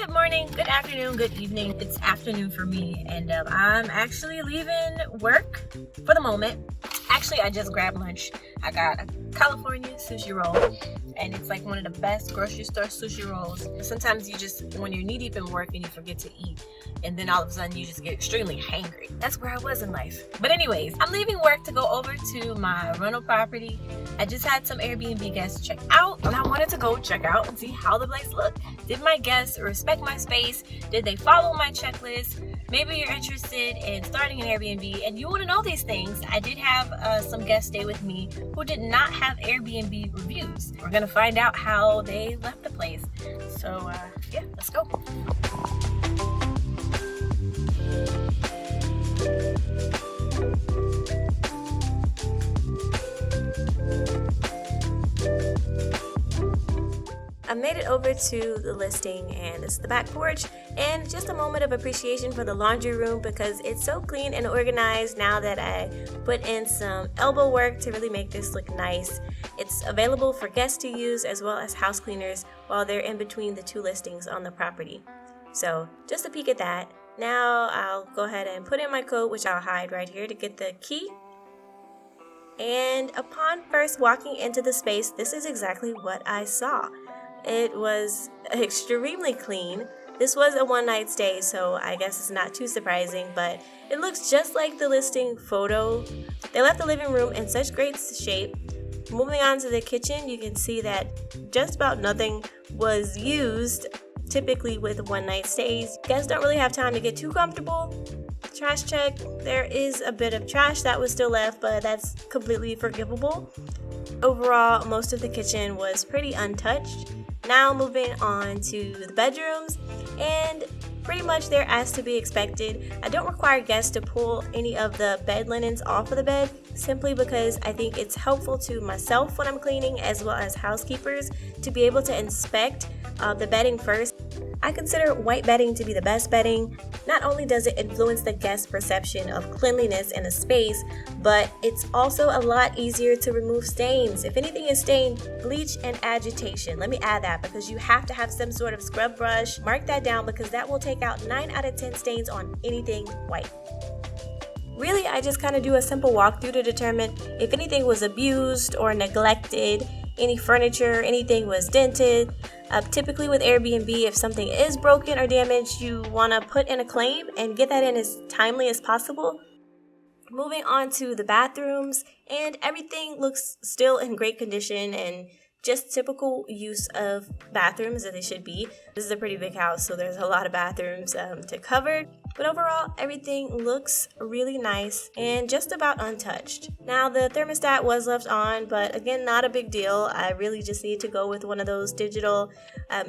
Good morning, good afternoon, good evening. It's afternoon for me, and I'm actually leaving work for the moment. Actually, I just grabbed lunch. I got a California sushi roll, and it's like one of the best grocery store sushi rolls. Sometimes you just, when you're knee deep in work and you forget to eat, and then all of a sudden you just get extremely hangry. That's where I was in life. But anyways, I'm leaving work to go over to my rental property. I just had some Airbnb guests check out, and I wanted to go check out and see how the place looked. Did my guests respect my space? Did they follow my checklist? Maybe you're interested in starting an Airbnb and you want to know these things. I did have some guests stay with me who did not have Airbnb reviews. We're gonna find out how they left the place. So yeah, let's go. I made it over to the listing, and it's the back porch, and just a moment of appreciation for the laundry room because it's so clean and organized now that I put in some elbow work to really make this look nice. It's available for guests to use as well as house cleaners while they're in between the two listings on the property. So just a peek at that. Now I'll go ahead and put in my coat, which I'll hide right here to get the key. And upon first walking into the space, this is exactly what I saw. It was extremely clean. This was a one-night stay, so I guess it's not too surprising, but it looks just like the listing photo. They left the living room in such great shape. Moving on to the kitchen, you can see that just about nothing was used. Typically with one-night stays, guests don't really have time to get too comfortable. Trash check, there is a bit of trash that was still left, but that's completely forgivable. Overall, most of the kitchen was pretty untouched. Now moving on to the bedrooms, and pretty much they're as to be expected. I don't require guests to pull any of the bed linens off of the bed simply because I think it's helpful to myself when I'm cleaning as well as housekeepers to be able to inspect the bedding first. I consider white bedding to be the best bedding. Not only does it influence the guest's perception of cleanliness in a space, but it's also a lot easier to remove stains. If anything is stained, bleach and agitation. Let me add that because you have to have some sort of scrub brush. Mark that down because that will take out 9 out of 10 stains on anything white. Really, I just kind of do a simple walkthrough to determine if anything was abused or neglected, any furniture, anything was dented. Typically with Airbnb, if something is broken or damaged, you want to put in a claim and get that in as timely as possible. Moving on to the bathrooms, and everything looks still in great condition and just typical use of bathrooms that they should be. This is a pretty big house, so there's a lot of bathrooms to cover. But overall, everything looks really nice and just about untouched. Now, the thermostat was left on, but again, not a big deal. I really just need to go with one of those digital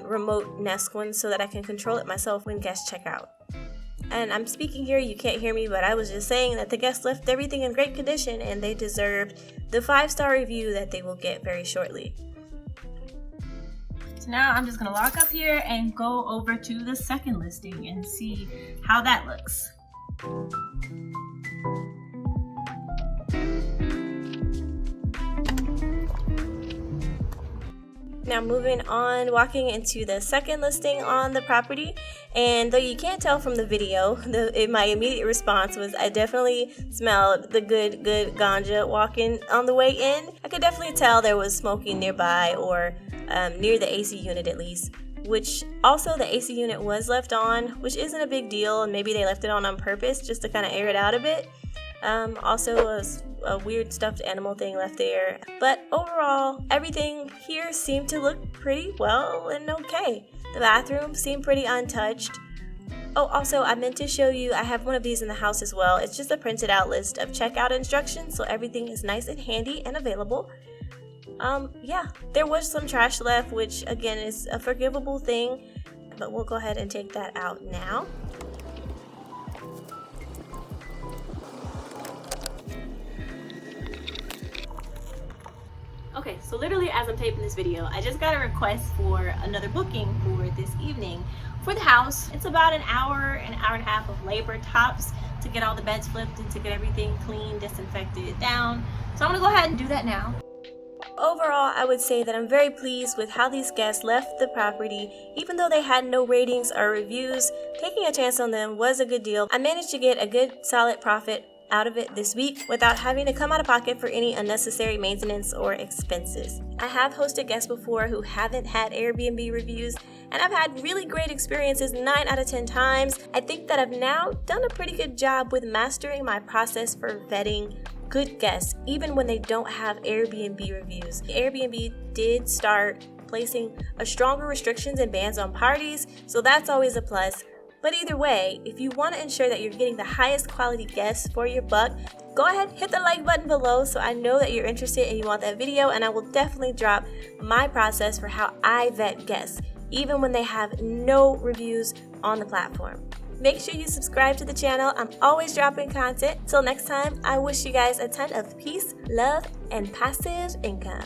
remote Nest ones so that I can control it myself when guests check out. And I'm speaking here, you can't hear me, but I was just saying that the guests left everything in great condition and they deserved the 5-star review that they will get very shortly. So now I'm just gonna lock up here and go over to the second listing and see how that looks. Now moving on, walking into the second listing on the property, and though you can't tell from the video, my immediate response was I definitely smelled the good ganja walking on the way in. I could definitely tell there was smoking nearby or near the AC unit at least, which also the AC unit was left on, which isn't a big deal, and maybe they left it on purpose just to kind of air it out a bit. Also a weird stuffed animal thing left there, but overall everything here seemed to look pretty well and okay. The bathroom seemed pretty untouched. Oh, also I meant to show you, I have one of these in the house as well. It's just a printed out list of checkout instructions, so everything is nice and handy and available. Yeah, there was some trash left, which again is a forgivable thing, but we'll go ahead and take that out now. Okay, so literally as I'm taping this video, I just got a request for another booking for this evening for the house. It's about an hour and a half of labor tops to get all the beds flipped and to get everything clean, disinfected down. So I'm gonna go ahead and do that now. Overall, I would say that I'm very pleased with how these guests left the property. Even though they had no ratings or reviews, taking a chance on them was a good deal. I managed to get a good solid profit out of it this week without having to come out of pocket for any unnecessary maintenance or expenses. I have hosted guests before who haven't had Airbnb reviews, and I've had really great experiences 9 out of 10 times. I think that I've now done a pretty good job with mastering my process for vetting good guests, even when they don't have Airbnb reviews. Airbnb did start placing stronger restrictions and bans on parties, so that's always a plus. But either way, if you want to ensure that you're getting the highest quality guests for your buck, go ahead, hit the like button below so I know that you're interested and you want that video, and I will definitely drop my process for how I vet guests, even when they have no reviews on the platform. Make sure you subscribe to the channel. I'm always dropping content. Till next time, I wish you guys a ton of peace, love, and passive income.